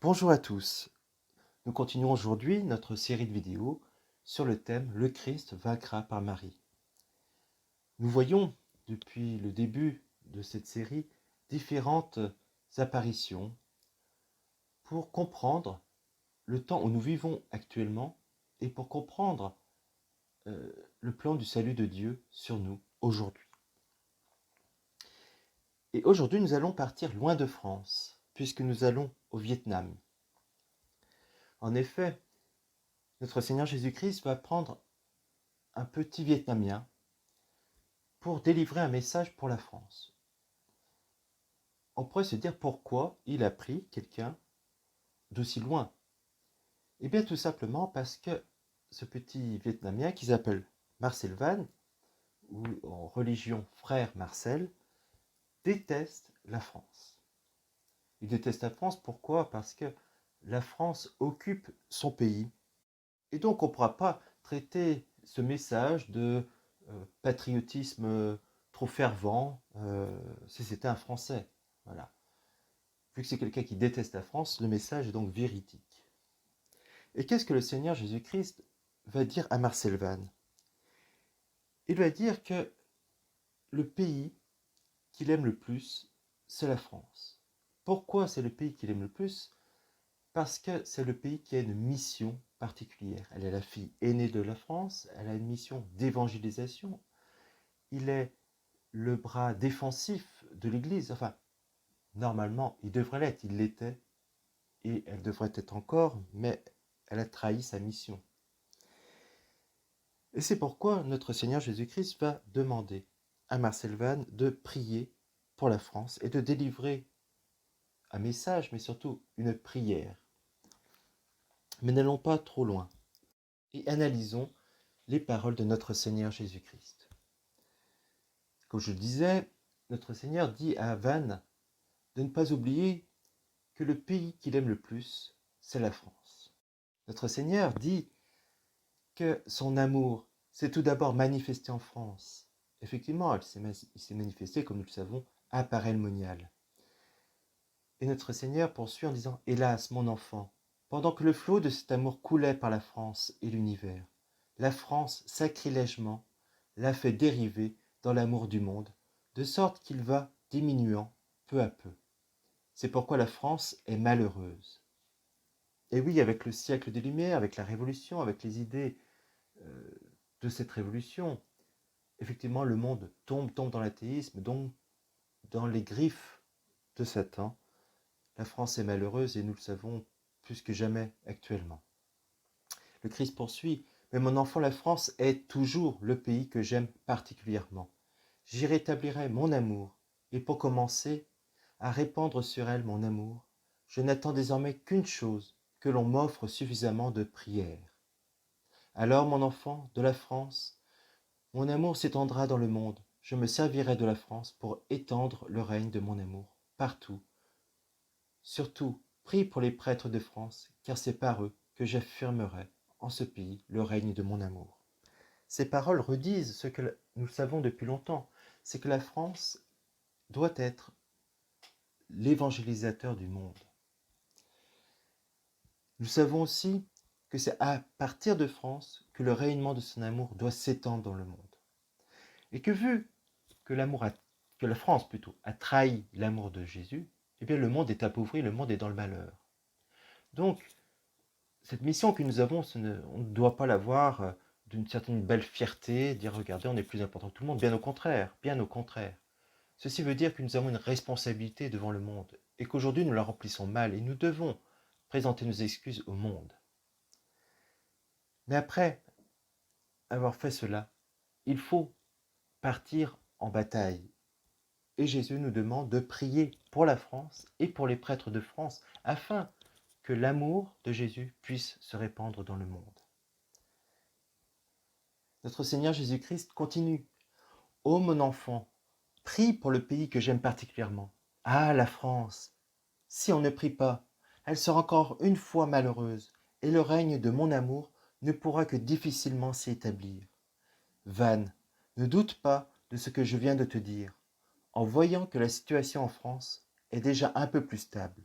Bonjour à tous, nous continuons aujourd'hui notre série de vidéos sur le thème « Le Christ vaincra par Marie ». Nous voyons depuis le début de cette série différentes apparitions pour comprendre le temps où nous vivons actuellement et pour comprendre le plan du salut de Dieu sur nous aujourd'hui. Et aujourd'hui, nous allons partir loin de France, puisque nous allons au Vietnam. En effet, notre Seigneur Jésus-Christ va prendre un petit Vietnamien pour délivrer un message pour la France. On pourrait se dire pourquoi il a pris quelqu'un d'aussi loin. Eh bien tout simplement parce que ce petit Vietnamien qui s'appelle Marcel Van, ou en religion frère Marcel, déteste la France. Il déteste la France, pourquoi? Parce que la France occupe son pays. Et donc on ne pourra pas traiter ce message de patriotisme trop fervent si c'était un Français. Voilà. Vu que c'est quelqu'un qui déteste la France, le message est donc véridique. Et qu'est-ce que le Seigneur Jésus-Christ va dire à Marcel Van? Il va dire que le pays qu'il aime le plus, c'est la France. Pourquoi c'est le pays qu'il aime le plus? Parce que c'est le pays qui a une mission particulière. Elle est la fille aînée de la France, elle a une mission d'évangélisation. Il est le bras défensif de l'Église. Enfin, normalement, il devrait l'être, il l'était, et elle devrait être encore, mais elle a trahi sa mission. Et c'est pourquoi notre Seigneur Jésus-Christ va demander à Marcel Van de prier pour la France et de délivrer un message, mais surtout une prière. Mais n'allons pas trop loin et analysons les paroles de notre Seigneur Jésus-Christ. Comme je le disais, notre Seigneur dit à Van de ne pas oublier que le pays qu'il aime le plus, c'est la France. Notre Seigneur dit que son amour s'est tout d'abord manifesté en France. Effectivement, il s'est manifesté, comme nous le savons, à Paray-le-Monial. Et notre Seigneur poursuit en disant « Hélas, mon enfant, pendant que le flot de cet amour coulait par la France et l'univers, la France, sacrilègement, l'a fait dériver dans l'amour du monde, de sorte qu'il va diminuant peu à peu. C'est pourquoi la France est malheureuse. » Et oui, avec le siècle des Lumières, avec la Révolution, avec les idées de cette révolution, effectivement, le monde tombe dans l'athéisme, donc dans les griffes de Satan. La France est malheureuse et nous le savons plus que jamais actuellement. Le Christ poursuit, mais mon enfant, la France est toujours le pays que j'aime particulièrement. J'y rétablirai mon amour, et pour commencer à répandre sur elle mon amour, je n'attends désormais qu'une chose, que l'on m'offre suffisamment de prières. Alors, mon enfant, de la France, mon amour s'étendra dans le monde, je me servirai de la France pour étendre le règne de mon amour partout. Surtout, prie pour les prêtres de France, car c'est par eux que j'affirmerai en ce pays le règne de mon amour. Ces paroles redisent ce que nous savons depuis longtemps, c'est que la France doit être l'évangélisateur du monde. Nous savons aussi que c'est à partir de France que le rayonnement de son amour doit s'étendre dans le monde. Et que vu que la France plutôt a trahi l'amour de Jésus, eh bien le monde est appauvri, le monde est dans le malheur. Donc, cette mission que nous avons, on ne doit pas l'avoir d'une certaine belle fierté, dire regardez, on est plus important que tout le monde, bien au contraire, bien au contraire. Ceci veut dire que nous avons une responsabilité devant le monde et qu'aujourd'hui nous la remplissons mal et nous devons présenter nos excuses au monde. Mais après avoir fait cela, il faut partir en bataille. Et Jésus nous demande de prier pour la France et pour les prêtres de France afin que l'amour de Jésus puisse se répandre dans le monde. Notre Seigneur Jésus-Christ continue. Ô mon enfant, prie pour le pays que j'aime particulièrement. Ah, la France! Si on ne prie pas, elle sera encore une fois malheureuse, et le règne de mon amour ne pourra que difficilement s'y établir. Van, ne doute pas de ce que je viens de te dire, en voyant que la situation en France est déjà un peu plus stable.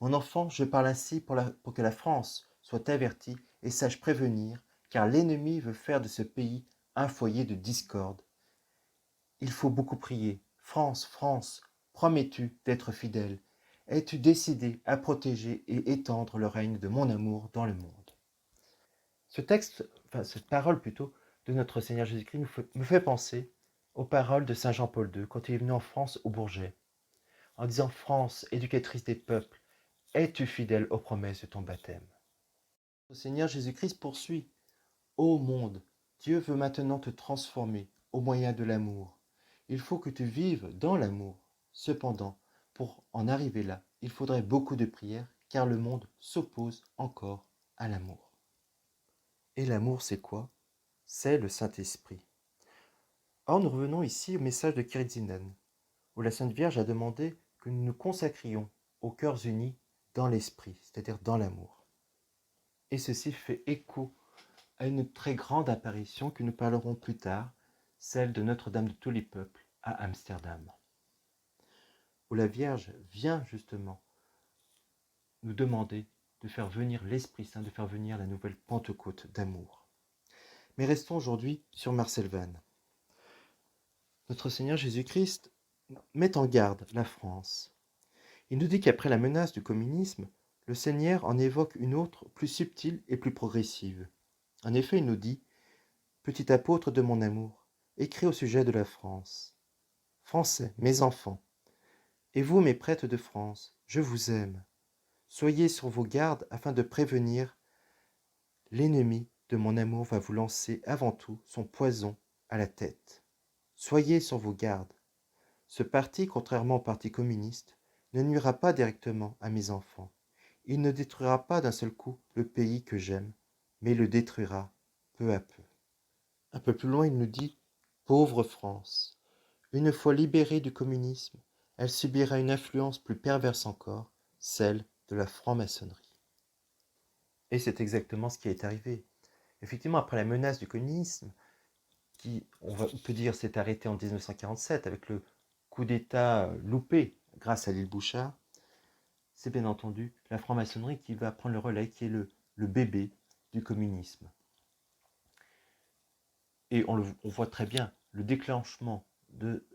Mon enfant, je parle ainsi pour que la France soit avertie et sache prévenir, car l'ennemi veut faire de ce pays un foyer de discorde. Il faut beaucoup prier. France, France, promets-tu d'être fidèle? Es-tu décidé à protéger et étendre le règne de mon amour dans le monde? Ce texte, enfin cette parole plutôt, de notre Seigneur Jésus-Christ me fait penser aux paroles de Saint Jean-Paul II quand il est venu en France au Bourget, en disant: France, éducatrice des peuples, es-tu fidèle aux promesses de ton baptême? Le Seigneur Jésus-Christ poursuit: Ô monde, Dieu veut maintenant te transformer au moyen de l'amour. Il faut que tu vives dans l'amour. Cependant, pour en arriver là, il faudrait beaucoup de prières, car le monde s'oppose encore à l'amour. Et l'amour, c'est quoi? C'est le Saint-Esprit. Or, nous revenons ici au message de Kiritzinen, où la Sainte Vierge a demandé que nous nous consacrions aux cœurs unis dans l'Esprit, c'est-à-dire dans l'amour. Et ceci fait écho à une très grande apparition que nous parlerons plus tard, celle de Notre-Dame de tous les peuples à Amsterdam, où la Vierge vient justement nous demander de faire venir l'Esprit Saint, de faire venir la nouvelle Pentecôte d'amour. Mais restons aujourd'hui sur Marcel Vannes. Notre Seigneur Jésus-Christ met en garde la France. Il nous dit qu'après la menace du communisme, le Seigneur en évoque une autre, plus subtile et plus progressive. En effet, il nous dit: Petit apôtre de mon amour, écris au sujet de la France. Français, mes enfants, et vous, mes prêtres de France, je vous aime. Soyez sur vos gardes afin de prévenir l'ennemi de mon amour va vous lancer avant tout son poison à la tête. Soyez sur vos gardes. Ce parti, contrairement au parti communiste, ne nuira pas directement à mes enfants. Il ne détruira pas d'un seul coup le pays que j'aime, mais le détruira peu à peu. Un peu plus loin, il nous dit: Pauvre France, une fois libérée du communisme, elle subira une influence plus perverse encore, celle de la franc-maçonnerie. Et c'est exactement ce qui est arrivé. Effectivement, après la menace du communisme, qui, on peut dire, s'est arrêtée en 1947 avec le coup d'État loupé grâce à l'île Bouchard, c'est bien entendu la franc-maçonnerie qui va prendre le relais, qui est le bébé du communisme. Et on voit très bien le déclenchement de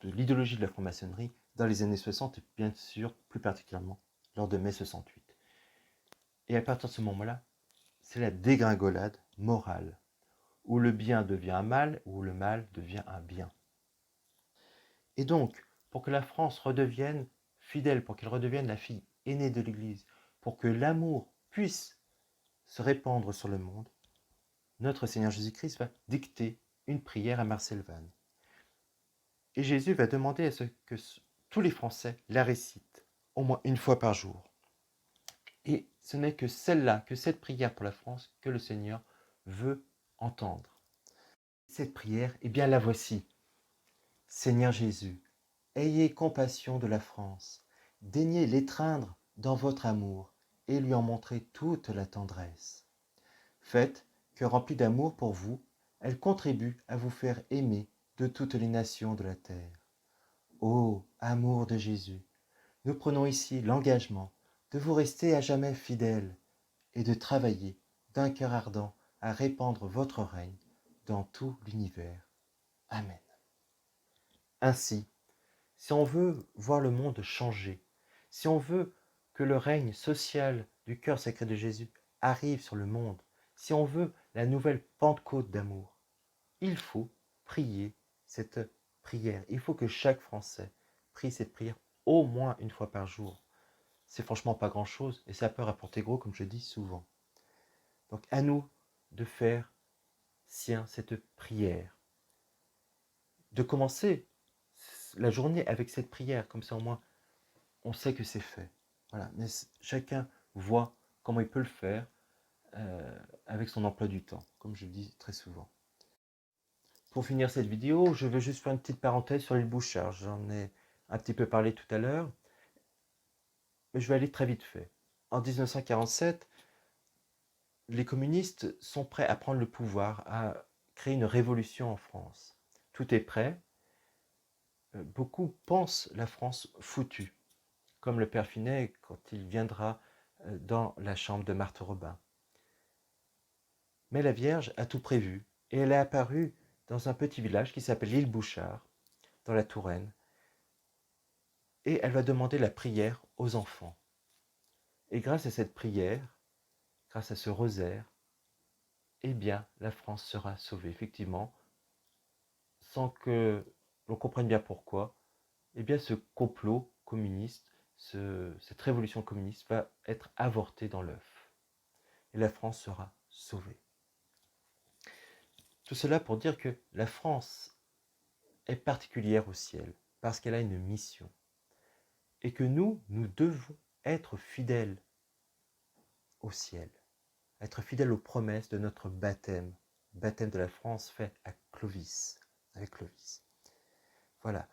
l'idéologie de la franc-maçonnerie dans les années 60 et bien sûr plus particulièrement lors de mai 68. Et à partir de ce moment-là, c'est la dégringolade morale, où le bien devient un mal, où le mal devient un bien. Et donc, pour que la France redevienne fidèle, pour qu'elle redevienne la fille aînée de l'Église, pour que l'amour puisse se répandre sur le monde, notre Seigneur Jésus-Christ va dicter une prière à Marcel Vannes. Et Jésus va demander à ce que tous les Français la récitent, au moins une fois par jour. Et ce n'est que celle-là, que cette prière pour la France, que le Seigneur veut entendre. Cette prière, eh bien la voici. Seigneur Jésus, ayez compassion de la France, daignez l'étreindre dans votre amour et lui en montrer toute la tendresse. Faites que, remplie d'amour pour vous, elle contribue à vous faire aimer de toutes les nations de la terre. Ô amour de Jésus, nous prenons ici l'engagement de vous rester à jamais fidèle et de travailler d'un cœur ardent à répandre votre règne dans tout l'univers. Amen. Ainsi, si on veut voir le monde changer, si on veut que le règne social du cœur sacré de Jésus arrive sur le monde, si on veut la nouvelle Pentecôte d'amour, il faut prier cette prière. Il faut que chaque Français prie cette prière au moins une fois par jour. C'est franchement pas grand-chose et ça peut rapporter gros, comme je dis souvent. Donc à nous de faire sien cette prière, de commencer la journée avec cette prière, comme ça au moins on sait que c'est fait. Voilà. Mais chacun voit comment il peut le faire avec son emploi du temps, comme je le dis très souvent. Pour finir cette vidéo, je veux juste faire une petite parenthèse sur l'île Bouchard. J'en ai un petit peu parlé tout à l'heure, mais je vais aller très vite fait. En 1947, les communistes sont prêts à prendre le pouvoir, à créer une révolution en France. Tout est prêt. Beaucoup pensent la France foutue. comme le Père Finet quand il viendra dans la chambre de Marthe Robin. Mais la Vierge a tout prévu, et elle est apparue dans un petit village qui s'appelle l'île Bouchard, dans la Touraine, et elle va demander la prière aux enfants. Et grâce à cette prière, grâce à ce rosaire, eh bien, la France sera sauvée, effectivement, sans que l'on comprenne bien pourquoi. Eh bien, ce complot communiste, cette révolution communiste va être avortée dans l'œuf. Et la France sera sauvée. Tout cela pour dire que la France est particulière au ciel, parce qu'elle a une mission. Et que nous devons être fidèles au ciel, être fidèles aux promesses de notre baptême de la France fait à Clovis, avec Clovis. Voilà.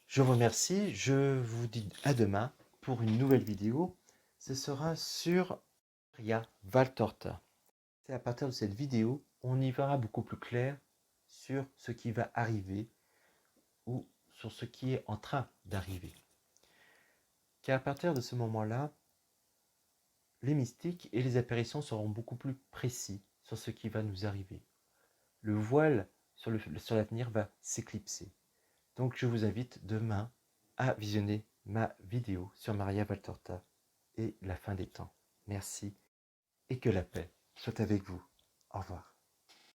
Je vous remercie, je vous dis à demain pour une nouvelle vidéo. Ce sera sur Maria Valtorta. C'est à partir de cette vidéo, on y verra beaucoup plus clair sur ce qui va arriver ou sur ce qui est en train d'arriver. Car à partir de ce moment-là, les mystiques et les apparitions seront beaucoup plus précis sur ce qui va nous arriver. Le voile sur l'avenir va s'éclipser. Donc je vous invite demain à visionner ma vidéo sur Maria Valtorta et la fin des temps. Merci et que la paix soit avec vous. Au revoir.